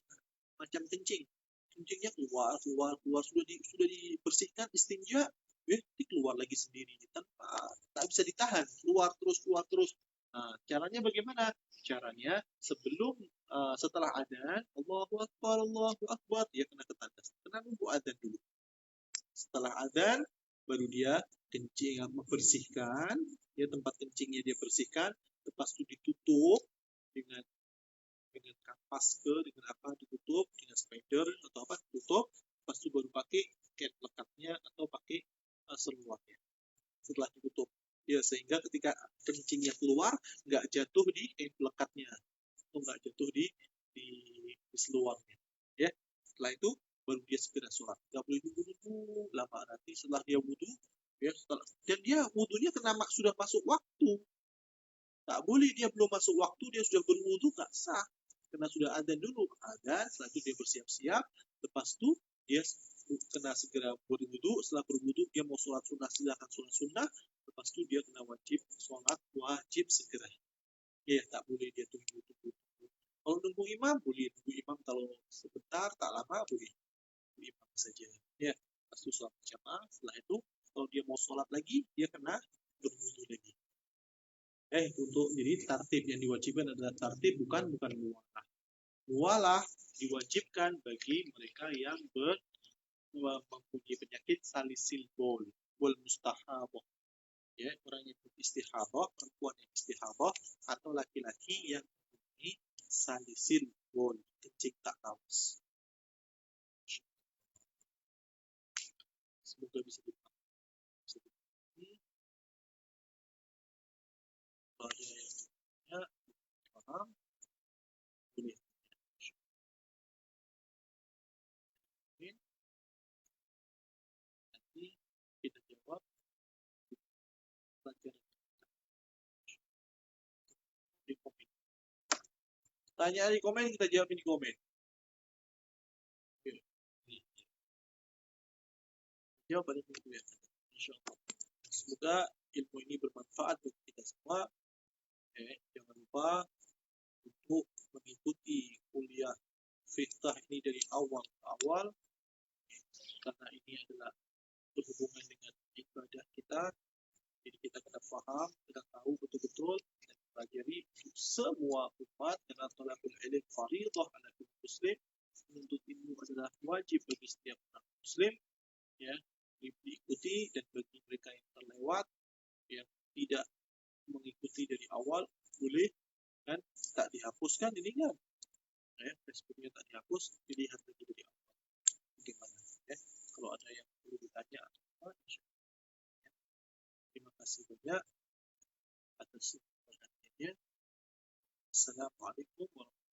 Macam kencingnya keluar sudah dibersihkan istinja, keluar lagi sendiri tanpa tak bisa ditahan, keluar terus. Nah, caranya bagaimana? Caranya setelah adzan, Allahu Akbar, dia kena ketandas. Kena nunggu adzan dulu. Setelah adzan baru dia kencing, membersihkan, dia tempat kencingnya dia bersihkan, lepas itu ditutup dengan kapas dengan apa, ditutup dengan spider atau apa, ditutup, lepas itu baru pakai kain lekatnya atau pakai seluarnya setelah ditutup, ya, sehingga ketika kencingnya keluar nggak jatuh di kain lekatnya atau nggak jatuh di seluarnya, ya. Setelah itu baru dia segera sholat, nggak boleh nunggu lama, nanti setelah dia wudhu, ya, dan dia wudhunya sudah masuk waktu, tak boleh dia belum masuk waktu dia sudah berwudhu, nggak sah. Karena sudah adzan dulu, adzan, setelah itu dia bersiap-siap, lepas itu dia kena segera berwudhu, setelah berwudhu dia mau sholat sunnah, silakan sholat sunnah, lepas itu dia kena wajib sholat wajib segera. Ya, tak boleh dia tunggu. Kalau nunggu imam boleh, nunggu imam kalau sebentar tak lama boleh, nunggu imam saja. Ya, lepas itu sholat jamaah, setelah itu kalau dia mau sholat lagi dia kena berwudhu lagi. Jadi tartib yang diwajibkan adalah tartib, bukan muwalah. Muwalah diwajibkan bagi mereka yang mempunyai penyakit salisil bol mustahabah, ya, orang yang istihabah, perempuan yang istihabah, atau laki-laki yang mempunyai salisil bol, kencing tak lawas. Semoga bisa dipahami. Kalau ada yang paham, boleh. Nanti kita jawab pelajaran di komen. Tanya di komen, kita jawab di komen. Jawab pada minggu yang akan, insyaallah. Semoga ilmu ini bermanfaat bagi kita semua. Jangan lupa untuk mengikuti kuliah fiqh ini dari awal ke awal, karena ini adalah berhubungan dengan ibadah kita. Jadi kita kena paham, kita tahu betul-betul, kita pelajari semua umat, karena thalabul ilm fardhah ala kulli muslim. Menuntut ilmu adalah wajib bagi setiap orang muslim, ya, diikuti. Dan bagi mereka yang terlewat, yang tidak mengikuti dari awal, boleh kan tak dihapuskan, ini kan, ya, Facebooknya tak dihapus, dilihat lagi dari awal bagaimana, ya. Kalau ada yang perlu ditanya apa, ya. Terima kasih banyak atas perhatiannya. Assalamualaikum warahmatullahi wabarakatuh.